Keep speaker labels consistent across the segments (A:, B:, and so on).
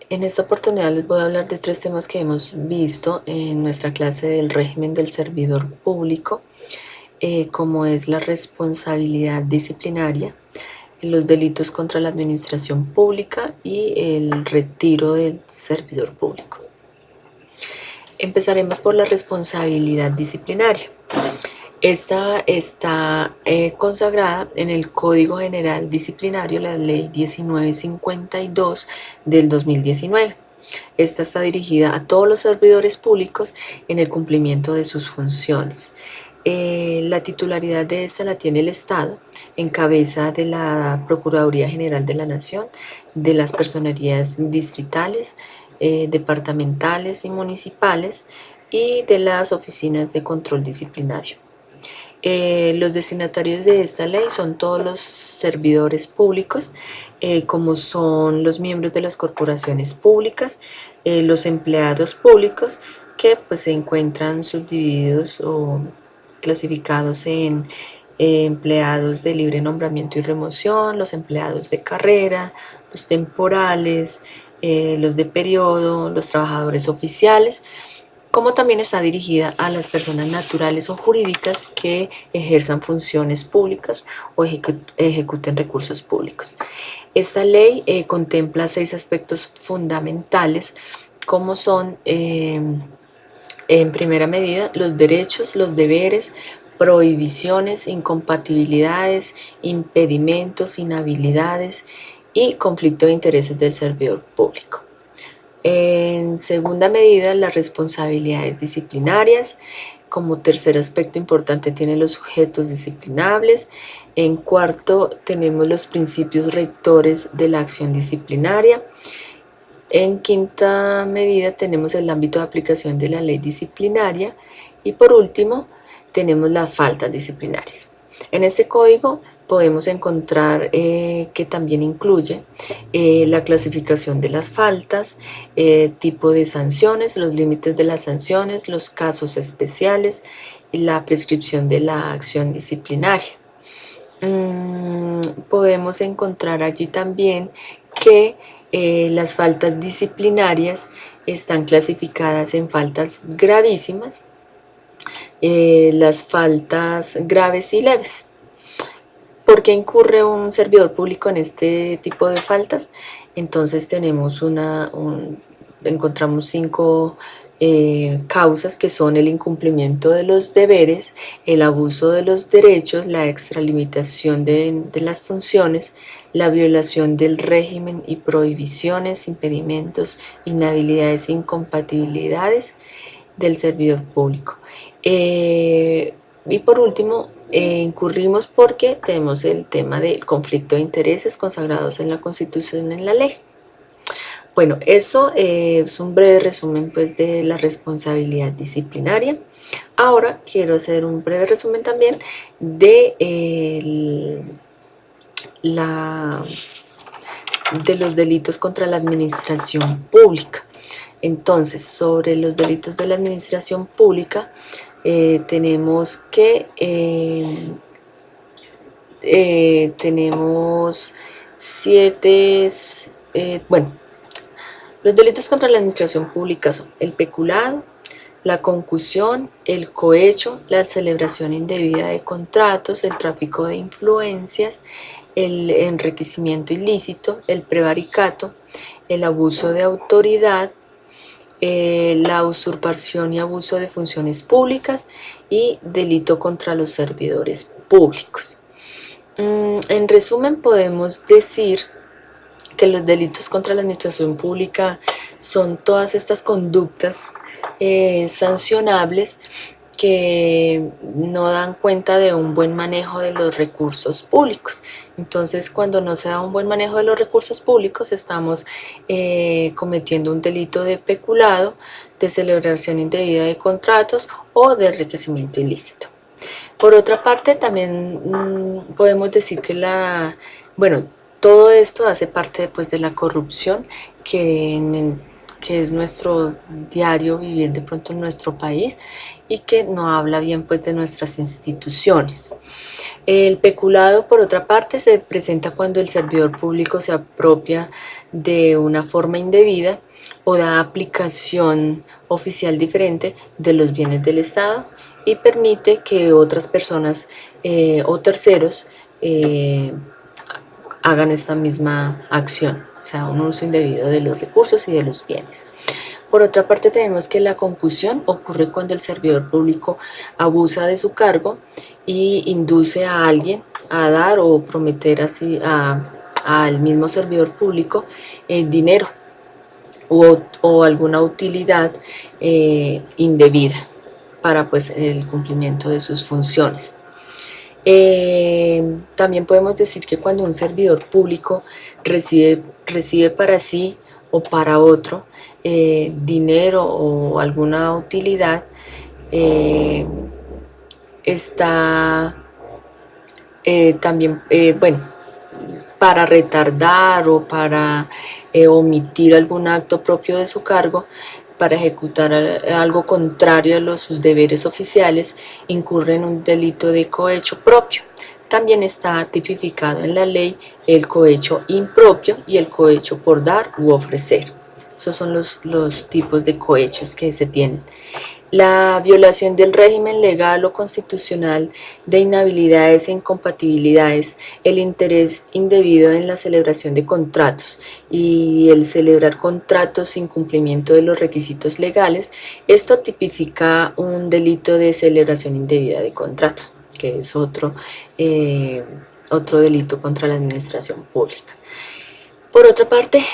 A: En esta oportunidad les voy a hablar de tres temas que hemos visto en nuestra clase del régimen del servidor público, como es la responsabilidad disciplinaria, los delitos contra la administración pública y el retiro del servidor público. Empezaremos por la responsabilidad disciplinaria. Esta está consagrada en el Código General Disciplinario, la Ley 1952 del 2019. Esta está dirigida a todos los servidores públicos en el cumplimiento de sus funciones. La titularidad de esta la tiene el Estado, en cabeza de la Procuraduría General de la Nación, de las personerías distritales, departamentales y municipales y de las oficinas de control disciplinario. Los destinatarios de esta ley son todos los servidores públicos, como son los miembros de las corporaciones públicas, los empleados públicos, que pues se encuentran subdivididos o clasificados en empleados de libre nombramiento y remoción, los empleados de carrera, los temporales, los de periodo, los trabajadores oficiales, como también está dirigida a las personas naturales o jurídicas que ejerzan funciones públicas o ejecuten recursos públicos. Esta ley contempla 6 aspectos fundamentales, como son, en primera medida, los derechos, los deberes, prohibiciones, incompatibilidades, impedimentos, inhabilidades y conflicto de intereses del servidor público. En segunda medida, las responsabilidades disciplinarias. Como tercer aspecto importante tiene los sujetos disciplinables. En cuarto tenemos los principios rectores de la acción disciplinaria. En quinta medida tenemos el ámbito de aplicación de la ley disciplinaria. Y por último tenemos las faltas disciplinarias. En este código podemos encontrar que también incluye la clasificación de las faltas, tipo de sanciones, los límites de las sanciones, los casos especiales y la prescripción de la acción disciplinaria. Podemos encontrar allí también que las faltas disciplinarias están clasificadas en faltas gravísimas, las faltas graves y leves. ¿Por qué incurre un servidor público en este tipo de faltas? Entonces encontramos 5 causas, que son el incumplimiento de los deberes, el abuso de los derechos, la extralimitación de las funciones, la violación del régimen y prohibiciones, impedimentos, inhabilidades e incompatibilidades del servidor público. Y por último, incurrimos porque tenemos el tema del conflicto de intereses consagrados en la Constitución y en la ley. Bueno, eso es un breve resumen pues de la responsabilidad disciplinaria. Ahora quiero hacer un breve resumen también de los delitos contra la administración pública. Entonces, sobre los delitos de la administración pública, tenemos que tenemos 7, bueno, los delitos contra la administración pública son el peculado, la concusión, el cohecho, la celebración indebida de contratos, el tráfico de influencias, el enriquecimiento ilícito, el prevaricato, el abuso de autoridad, la usurpación y abuso de funciones públicas y delito contra los servidores públicos. En resumen, podemos decir que los delitos contra la administración pública son todas estas conductas sancionables que no dan cuenta de un buen manejo de los recursos públicos. Entonces, cuando no se da un buen manejo de los recursos públicos, estamos cometiendo un delito de peculado, de celebración indebida de contratos o de enriquecimiento ilícito. Por otra parte, también podemos decir que todo esto hace parte pues, de la corrupción que que es nuestro diario vivir de pronto en nuestro país y que no habla bien pues de nuestras instituciones. El peculado, por otra parte, se presenta cuando el servidor público se apropia de una forma indebida o da aplicación oficial diferente de los bienes del Estado y permite que otras personas o terceros hagan esta misma acción, o sea, un uso indebido de los recursos y de los bienes. Por otra parte, tenemos que la concusión ocurre cuando el servidor público abusa de su cargo y induce a alguien a dar o prometer así al mismo servidor público dinero o alguna utilidad indebida para pues el cumplimiento de sus funciones. También podemos decir que cuando un servidor público recibe para sí o para otro dinero o alguna utilidad, está también, bueno, para retardar o para omitir algún acto propio de su cargo, para ejecutar algo contrario a sus deberes oficiales, incurre en un delito de cohecho propio. También está tipificado en la ley el cohecho impropio y el cohecho por dar u ofrecer. Esos son los tipos de cohechos que se tienen. La violación del régimen legal o constitucional de inhabilidades e incompatibilidades, el interés indebido en la celebración de contratos y el celebrar contratos sin cumplimiento de los requisitos legales, esto tipifica un delito de celebración indebida de contratos, que es otro delito contra la administración pública. Por otra parte,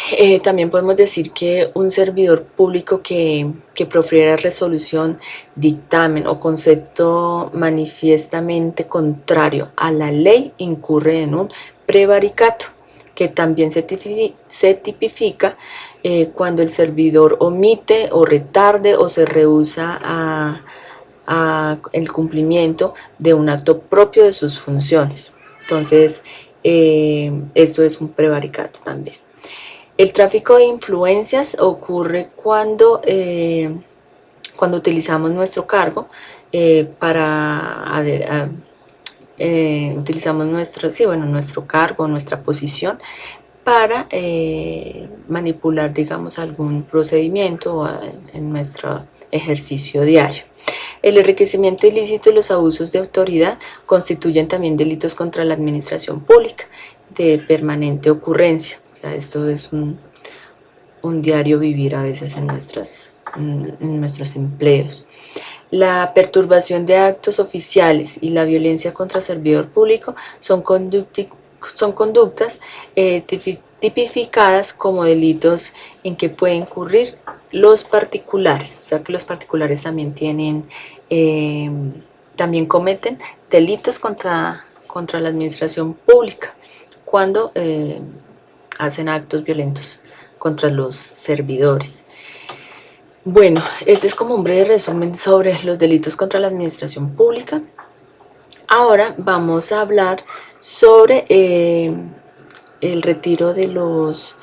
A: también podemos decir que un servidor público que profiera resolución, dictamen o concepto manifiestamente contrario a la ley incurre en un prevaricato, que también se tipifica cuando el servidor omite o retarde o se rehúsa a el cumplimiento de un acto propio de sus funciones. Entonces, esto es un prevaricato también. El tráfico de influencias ocurre cuando utilizamos nuestro cargo utilizamos nuestro cargo, nuestra posición para manipular, digamos, algún procedimiento en nuestro ejercicio diario. El enriquecimiento ilícito y los abusos de autoridad constituyen también delitos contra la administración pública de permanente ocurrencia. O sea, esto es un diario vivir a veces en nuestros empleos. La perturbación de actos oficiales y la violencia contra servidor público son conductas tipificadas como delitos en que pueden incurrir los particulares, o sea que los particulares también también cometen delitos contra la administración pública cuando hacen actos violentos contra los servidores. Bueno, este es como un breve resumen sobre los delitos contra la administración pública. Ahora vamos a hablar sobre el retiro de los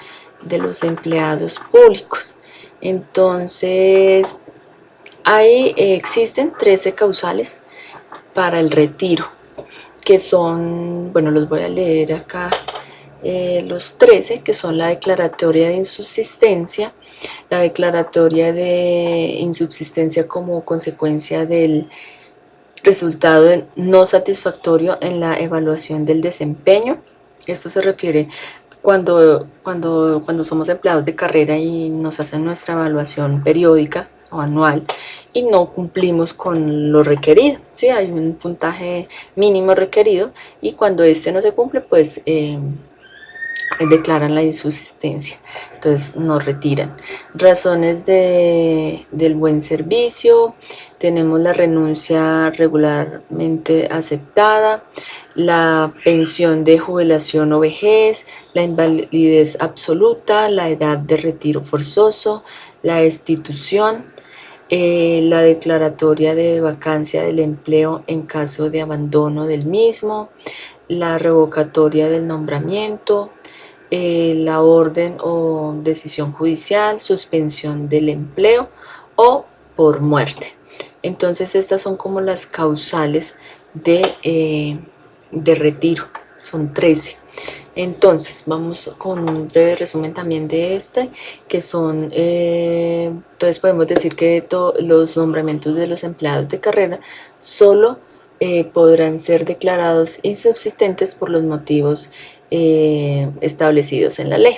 A: empleados públicos. Entonces, ahí existen 13 causales para el retiro, que son, bueno, los voy a leer acá, los 13, que son la declaratoria de insubsistencia, la declaratoria de insubsistencia como consecuencia del resultado no satisfactorio en la evaluación del desempeño. Esto se refiere cuando somos empleados de carrera y nos hacen nuestra evaluación periódica o anual y no cumplimos con lo requerido, ¿sí? Hay un puntaje mínimo requerido y cuando este no se cumple, pues declaran la insubsistencia, entonces nos retiran. Razones del buen servicio, tenemos la renuncia regularmente aceptada, la pensión de jubilación o vejez, la invalidez absoluta, la edad de retiro forzoso, la destitución, la declaratoria de vacancia del empleo en caso de abandono del mismo, la revocatoria del nombramiento, la orden o decisión judicial, suspensión del empleo o por muerte. Entonces estas son como las causales de retiro, son 13. Entonces vamos con un breve resumen también de este, que son, entonces podemos decir que los nombramientos de los empleados de carrera solo podrán ser declarados insubsistentes por los motivos establecidos en la ley.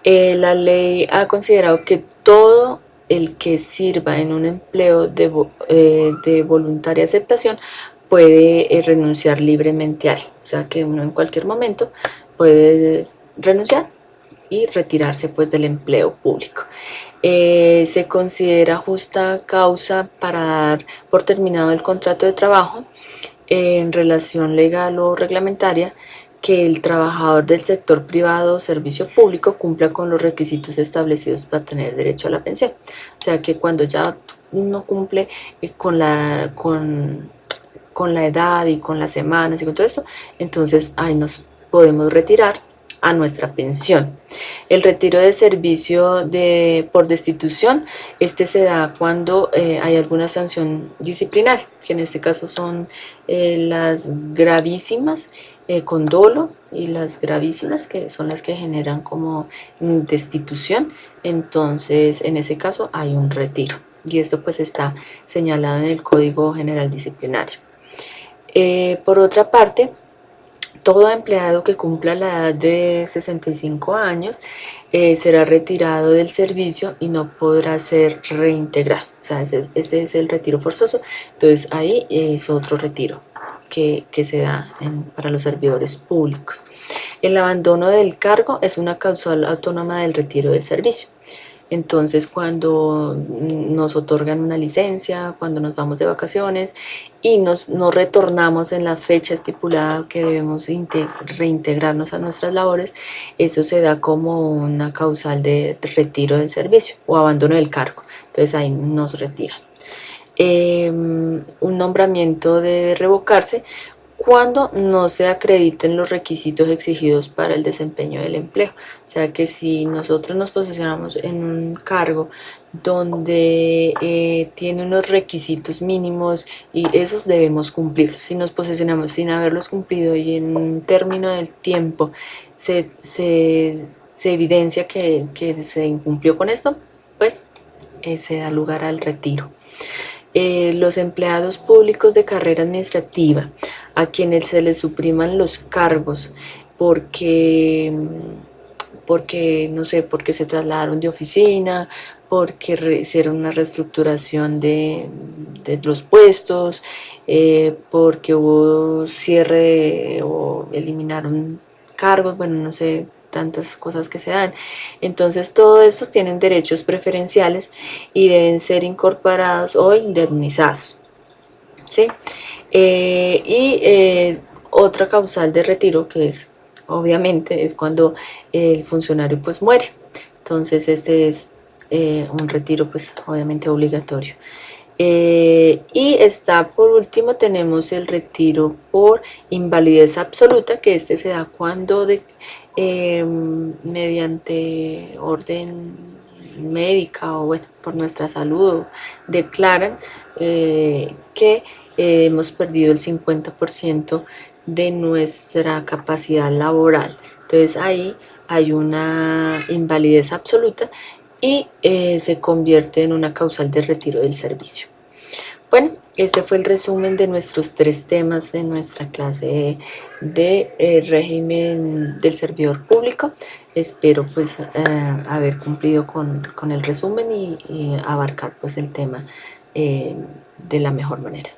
A: La ley ha considerado que todo el que sirva en un empleo de voluntaria aceptación puede renunciar libremente a él, o sea que uno en cualquier momento puede renunciar y retirarse pues del empleo público. Se considera justa causa para dar por terminado el contrato de trabajo en relación legal o reglamentaria que el trabajador del sector privado o servicio público cumpla con los requisitos establecidos para tener derecho a la pensión. O sea que cuando ya uno cumple con la edad y con las semanas y con todo esto, entonces ahí nos podemos retirar a nuestra pensión. El retiro de servicio por destitución, este se da cuando hay alguna sanción disciplinaria, que en este caso son las gravísimas con dolo y las gravísimas, que son las que generan como destitución. Entonces en ese caso hay un retiro y esto pues está señalado en el Código General Disciplinario. Por otra parte, todo empleado que cumpla la edad de 65 años será retirado del servicio y no podrá ser reintegrado. O sea, este es el retiro forzoso. Entonces ahí es otro retiro que se da para los servidores públicos. El abandono del cargo es una causal autónoma del retiro del servicio. Entonces cuando nos otorgan una licencia, cuando nos vamos de vacaciones y no retornamos en la fecha estipulada que debemos reintegrarnos a nuestras labores, eso se da como una causal de retiro del servicio o abandono del cargo. Entonces ahí nos retiran. Un nombramiento debe revocarse cuando no se acrediten los requisitos exigidos para el desempeño del empleo. O sea que si nosotros nos posicionamos en un cargo donde tiene unos requisitos mínimos y esos debemos cumplirlos. Si nos posicionamos sin haberlos cumplido y en un término del tiempo se evidencia que se incumplió con esto, pues se da lugar al retiro. Los empleados públicos de carrera administrativa a quienes se les supriman los cargos porque no sé, porque se trasladaron de oficina, porque hicieron una reestructuración de los puestos, porque hubo cierre o eliminaron cargos, bueno, no sé, tantas cosas que se dan. Entonces todos estos tienen derechos preferenciales y deben ser incorporados o indemnizados, ¿sí? Otra causal de retiro que es, obviamente, es cuando el funcionario pues muere. Entonces este es un retiro pues obviamente obligatorio. Y está por último, tenemos el retiro por invalidez absoluta, que este se da cuando mediante orden médica o bueno, por nuestra salud declaran que hemos perdido el 50% de nuestra capacidad laboral. Entonces ahí hay una invalidez absoluta y se convierte en una causal de retiro del servicio. Bueno, este fue el resumen de nuestros 3 temas de nuestra clase de régimen del servidor público. Espero pues haber cumplido con el resumen y abarcar pues el tema de la mejor manera.